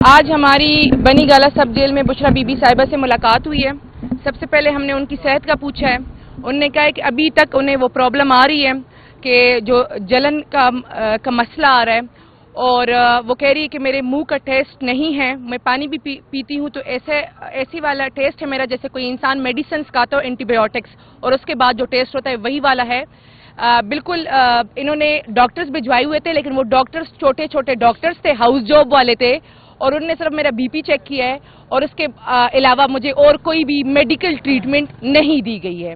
आज हमारी बनी गाला सब जेल में बुशरा बीबी साहिबा से मुलाकात हुई है। सबसे पहले हमने उनकी सेहत का पूछा है। उन्होंने कहा है कि अभी तक उन्हें वो प्रॉब्लम आ रही है कि जो जलन का मसला आ रहा है, और वो कह रही है कि मेरे मुंह का टेस्ट नहीं है, मैं पानी भी पीती हूँ तो ऐसी वाला टेस्ट है मेरा जैसे कोई इंसान मेडिसिन खाता हो, एंटीबायोटिक्स, और उसके बाद जो टेस्ट होता है वही वाला है। बिल्कुल इन्होंने डॉक्टर्स भिजवाए हुए थे, लेकिन वो डॉक्टर्स छोटे छोटे डॉक्टर्स थे, हाउस जॉब वाले थे, और उन्होंने सिर्फ मेरा बीपी चेक किया है और उसके अलावा मुझे और कोई भी मेडिकल ट्रीटमेंट नहीं दी गई है।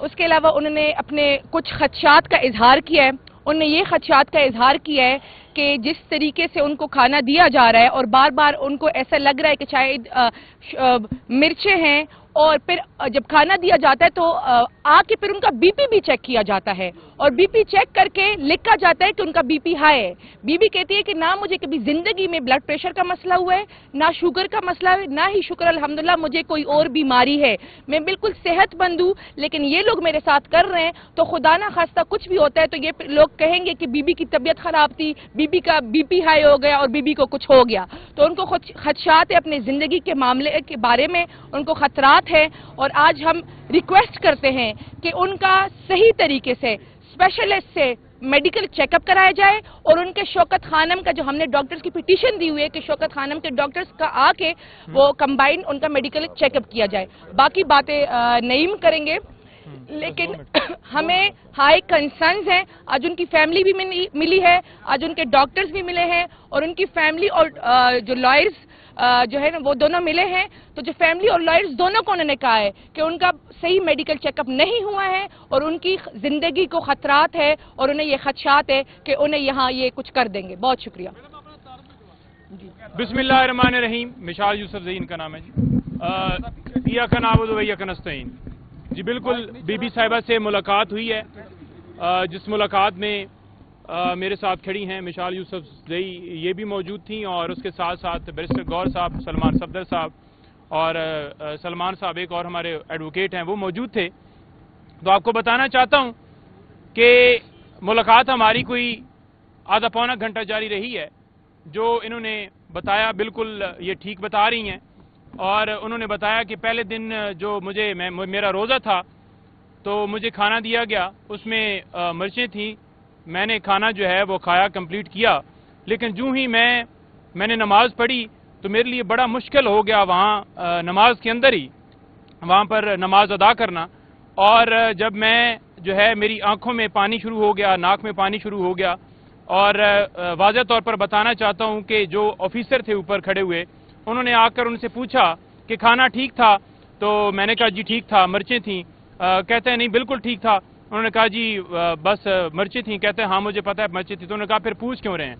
उसके अलावा उन्होंने अपने कुछ खदशात का इजहार किया है। उन्होंने ये खदशात का इजहार किया है कि जिस तरीके से उनको खाना दिया जा रहा है और बार बार उनको ऐसा लग रहा है कि शायद मिर्चें हैं, और फिर जब खाना दिया जाता है तो आके फिर उनका बीपी भी चेक किया जाता है, और बीपी चेक करके लिखा जाता है कि उनका बीपी हाई है। बीबी कहती है कि ना मुझे कभी जिंदगी में ब्लड प्रेशर का मसला हुआ है, ना शुगर का मसला है, ना ही शुक्र अल्हम्दुलिल्लाह मुझे कोई और बीमारी है, मैं बिल्कुल सेहतमंद हूँ। लेकिन ये लोग मेरे साथ कर रहे हैं तो खुदा ना खास्ता कुछ भी होता है तो ये लोग कहेंगे कि बीबी की तबीयत खराब थी, बीबी का बीपी हाई हो गया और बीबी को कुछ हो गया। तो उनको खदशात है अपनी जिंदगी के मामले के बारे में, उनको खतरात है, और आज हम रिक्वेस्ट करते हैं कि उनका सही तरीके से स्पेशलिस्ट से मेडिकल चेकअप कराया जाए, और उनके शौकत खानम का जो हमने डॉक्टर्स की पिटीशन दी हुई है कि शौकत खानम के डॉक्टर्स का आके वो कंबाइंड उनका मेडिकल चेकअप किया जाए। बाकी बातें नईम करेंगे, लेकिन हमें हाई कंसर्न्स हैं। आज उनकी फैमिली भी मिली है, आज उनके डॉक्टर्स भी मिले हैं, और उनकी फैमिली और जो लॉयर्स जो है ना वो दोनों मिले हैं। तो जो फैमिली और लॉयर्स दोनों को उन्होंने कहा है कि उनका सही मेडिकल चेकअप नहीं हुआ है और उनकी जिंदगी को खतरात है, और उन्हें ये खदशात है कि उन्हें यहाँ ये कुछ कर देंगे। बहुत शुक्रिया। बिस्मिल्लाहिर्रहमानिर्रहीम। मिशाल यूसुफ ज़ई इनका नाम है जी। इय्याका नअबुदु व इय्याका नस्तईन। जी बिल्कुल, बीबी साहिबा से मुलाकात हुई है, जिस मुलाकात में मेरे साथ खड़ी हैं मिशाल यूसुफ ज़ई, ये भी मौजूद थी, और उसके साथ साथ बैरिस्टर गौर साहब, सलमान सफदर साहब और सलमान साहब एक और हमारे एडवोकेट हैं, वो मौजूद थे। तो आपको बताना चाहता हूं कि मुलाकात हमारी कोई आधा पौना घंटा जारी रही है। जो इन्होंने बताया बिल्कुल ये ठीक बता रही हैं, और उन्होंने बताया कि पहले दिन जो मेरा रोज़ा था तो मुझे खाना दिया गया, उसमें मिर्चें थी, मैंने खाना जो है वो खाया, कंप्लीट किया, लेकिन जो ही मैंने नमाज पढ़ी तो मेरे लिए बड़ा मुश्किल हो गया वहाँ नमाज के अंदर ही वहाँ पर नमाज अदा करना। और जब मैं जो है मेरी आंखों में पानी शुरू हो गया, नाक में पानी शुरू हो गया, और वाज़ेह तौर पर बताना चाहता हूँ कि जो ऑफिसर थे ऊपर खड़े हुए, उन्होंने आकर उनसे पूछा कि खाना ठीक था, तो मैंने कहा जी ठीक था, मिर्चें थी। कहते हैं नहीं बिल्कुल ठीक था। उन्होंने कहा जी बस मिर्चें थी। कहते हैं हाँ मुझे पता है मिर्चें थी। तो उन्होंने कहा फिर पूछ क्यों रहे हैं?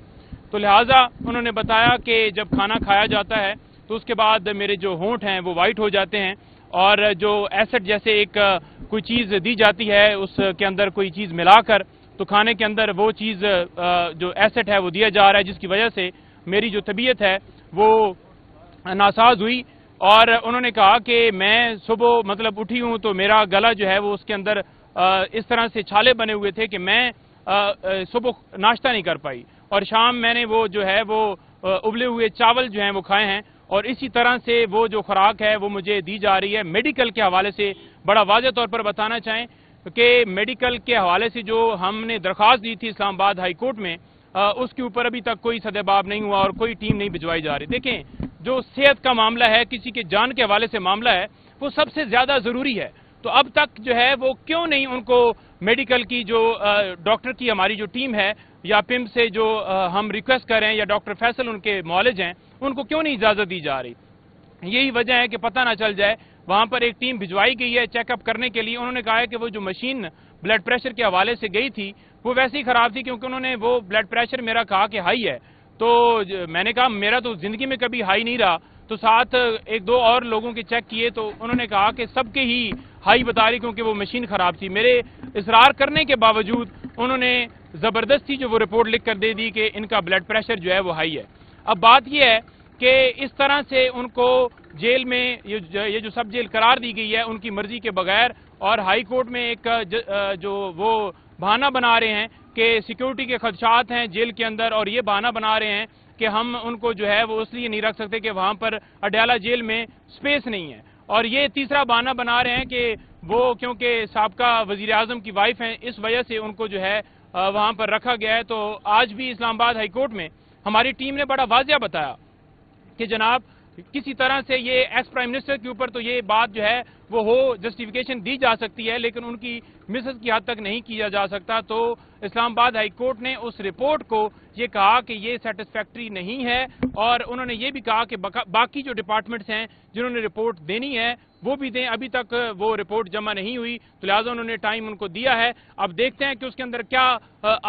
तो लिहाजा उन्होंने बताया कि जब खाना खाया जाता है तो उसके बाद मेरे जो होंठ हैं वो वाइट हो जाते हैं, और जो एसिड जैसे एक कोई चीज़ दी जाती है उसके अंदर कोई चीज़ मिलाकर, तो खाने के अंदर वो चीज़ जो एसिड है वो दिया जा रहा है, जिसकी वजह से मेरी जो तबीयत है वो नासाज हुई। और उन्होंने कहा कि मैं सुबह मतलब उठी हूँ तो मेरा गला जो है वो उसके अंदर इस तरह से छाले बने हुए थे कि मैं सुबह नाश्ता नहीं कर पाई, और शाम मैंने वो जो है वो उबले हुए चावल जो हैं वो खाए हैं, और इसी तरह से वो जो खुराक है वो मुझे दी जा रही है। मेडिकल के हवाले से बड़ा वाज़ेह तौर पर बताना चाहें कि मेडिकल के हवाले से जो हमने दरख्वास्त दी थी इस्लामाबाद हाई कोर्ट में, उसके ऊपर अभी तक कोई सदेबाब नहीं हुआ और कोई टीम नहीं भिजवाई जा रही। देखें, जो सेहत का मामला है, किसी के जान के हवाले से मामला है, वो सबसे ज्यादा जरूरी है। तो अब तक जो है वो क्यों नहीं उनको मेडिकल की जो डॉक्टर की हमारी जो टीम है, या पिम से जो हम रिक्वेस्ट कर रहे हैं, या डॉक्टर फैसल उनके मौलिज हैं, उनको क्यों नहीं इजाजत दी जा रही? यही वजह है कि पता ना चल जाए। वहां पर एक टीम भिजवाई गई है चेकअप करने के लिए। उन्होंने कहा है कि वो जो मशीन ब्लड प्रेशर के हवाले से गई थी वो वैसे ही खराब थी, क्योंकि उन्होंने वो ब्लड प्रेशर मेरा कहा कि हाई है। तो मैंने कहा मेरा तो जिंदगी में कभी हाई नहीं रहा। तो साथ एक दो और लोगों के चेक किए तो उन्होंने कहा कि सबके ही हाई बता रही, क्योंकि वो मशीन खराब थी। मेरे इसरार करने के बावजूद उन्होंने जबरदस्ती जो वो रिपोर्ट लिख कर दे दी कि इनका ब्लड प्रेशर जो है वो हाई है। अब बात यह है कि इस तरह से उनको जेल में ये जो सब जेल करार दी गई है उनकी मर्जी के बगैर, और हाई कोर्ट में एक जो वो बहाना बना रहे हैं कि सिक्योरिटी के खदशात हैं जेल के अंदर, और ये बहाना बना रहे हैं کہ ہم ان کو جو ہے وہ اس لیے نہیں رکھ سکتے کہ وہاں پر اڈیالہ جیل میں سپیس نہیں ہے، اور یہ تیسرا بہانہ بنا رہے ہیں کہ وہ کیونکہ سابقہ وزیر اعظم کی وائف ہیں اس وجہ سے ان کو جو ہے وہاں پر رکھا گیا ہے۔ تو آج بھی اسلام آباد ہائی کورٹ میں ہماری ٹیم نے بڑا واضح بتایا کہ جناب کسی طرح سے یہ ایکس پرائم منسٹر کے اوپر تو یہ بات جو ہے وہ ہو جسٹیفیکیشن دی جا سکتی ہے، لیکن ان کی مسز کی حد تک نہیں کیا جا سکتا۔ تو اسلام آباد ہائی کورٹ نے اس رپورٹ کو یہ کہا کہ یہ سیٹسفیکٹری نہیں ہے، اور انہوں نے یہ بھی کہا کہ باقی جو ڈپارٹمنٹس ہیں جنہوں نے رپورٹ دینی ہے وہ بھی دیں، ابھی تک وہ رپورٹ جمع نہیں ہوئی، تو لہٰذا انہوں نے ٹائم ان کو دیا ہے۔ اب دیکھتے ہیں کہ اس کے اندر کیا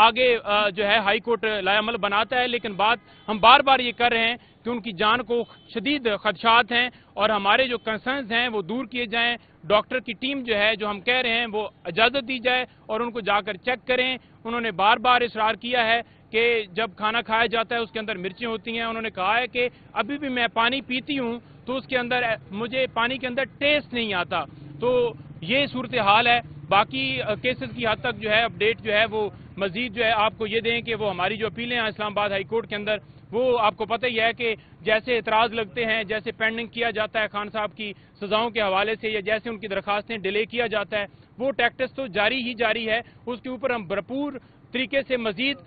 آگے جو ہے ہائی کورٹ لائے عمل بناتا ہے، لیکن بات ہم بار بار یہ کر رہے ہیں کہ ان کی جان کو شدید خدشات ہیں، اور ہمارے جو کنسرنز ہیں وہ دور کیے جائیں۔ ڈاکٹر کی ٹیم جو ہے جو ہم کہہ رہے ہیں وہ اجازت دی جائے اور ان کو جا کر چیک کریں۔ انہوں نے بار بار اصرار کیا ہے کہ جب کھانا کھایا جاتا ہے اس کے اندر مرچیں ہوتی ہیں، انہوں نے کہا ہے کہ ابھی بھی میں پانی پیتی ہوں تو اس کے اندر مجھے پانی کے اندر ٹیسٹ نہیں آتا۔ تو یہ صورتحال ہے۔ باقی کیسز کی حد تک جو ہے اپڈیٹ جو ہے وہ مزید جو ہے آپ کو یہ دیں کہ وہ ہماری جو اپیلیں ہیں اسلام آباد ہائی کورٹ کے اندر، وہ آپ کو پتہ ہی ہے کہ جیسے اعتراض لگتے ہیں، جیسے پینڈنگ کیا جاتا ہے خان صاحب کی سزاؤں کے حوالے سے، یا جیسے ان کی درخواستیں ڈیلے کیا جاتا ہے، وہ ٹیکٹس تو جاری ہی جاری ہے۔ اس کے اوپر ہم بھرپور طریقے سے مزید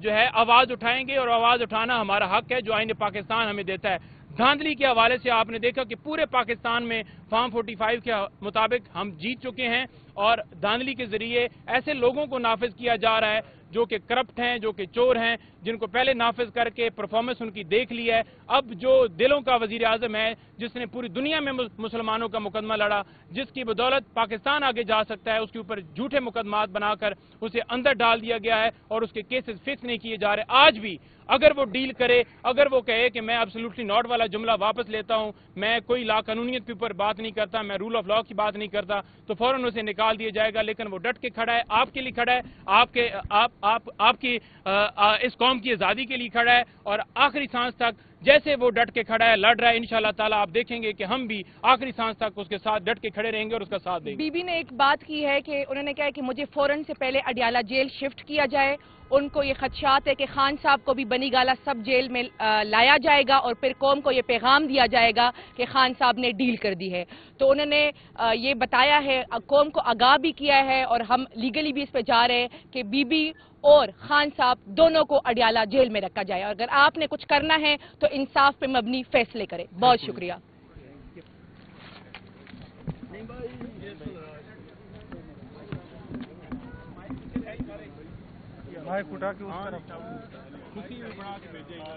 جو ہے آواز اٹھائیں گے، اور آواز اٹھانا ہمارا حق ہے جو آئین پاکستان ہمیں دیتا ہے۔ دھاندلی کے حوالے سے آپ نے دیکھا کہ پورے پاکستان میں فارم 45 کے مطابق ہم جیت چکے ہیں، اور دھاندلی کے ذریعے ایسے لوگوں کو نافذ کیا جا رہا ہے جو کہ کرپٹ ہیں، جو کہ چور ہیں، جن کو پہلے نافذ کر کے پرفارمنس ان کی دیکھ لی ہے۔ اب جو دلوں کا وزیر اعظم ہے، جس نے پوری دنیا میں مسلمانوں کا مقدمہ لڑا، جس کی بدولت پاکستان آگے جا سکتا ہے، اس کے اوپر جھوٹے مقدمات بنا کر اسے اندر ڈال دیا گیا ہے اور اس کے کیسز فکس نہیں کیے جا رہے۔ آج بھی اگر وہ ڈیل کرے، اگر وہ کہے کہ میں ایبسولوٹلی ناٹ والا جملہ واپس لیتا ہوں، میں کوئی لا قانونیت کے اوپر بات نہیں کرتا، میں رول آف لا کی بات نہیں کرتا، تو فوراً اسے نکال دیا جائے گا۔ لیکن وہ ڈٹ کے کھڑا ہے، آپ کے لیے کھڑا ہے، آپ کی اس قوم کی آزادی کے لیے کھڑا ہے، اور آخری سانس تک جیسے وہ ڈٹ کے کھڑا ہے، لڑ رہا ہے، انشاءاللہ تعالیٰ آپ دیکھیں گے کہ ہم بھی آخری سانس تک اس کے ساتھ ڈٹ کے کھڑے رہیں گے اور اس کا ساتھ دیں گے۔ بی بی نے ایک بات کی ہے کہ انہوں نے کہا ہے کہ مجھے فوراً سے پہلے اڈیالہ جیل شفٹ کیا جائے۔ ان کو یہ خدشات ہے کہ خان صاحب کو بھی بنی گالہ سب جیل میں لایا جائے گا اور پھر قوم کو یہ پیغام دیا جائے گا کہ خان صاحب نے ڈیل کر دی ہے۔ تو انہوں نے یہ بتایا ہے، قوم کو آگاہ بھی کیا ہے، اور ہم لیگلی بھی اس پہ جا رہے ہیں کہ بی بی اور خان صاحب دونوں کو اڈیالہ جیل میں رکھا جائے، اور اگر آپ نے کچھ کرنا ہے تو انصاف پہ مبنی فیصلے کریں۔ بہت شکریہ۔ اٹھا کے اس طرف بڑھا کے بھیجے گا۔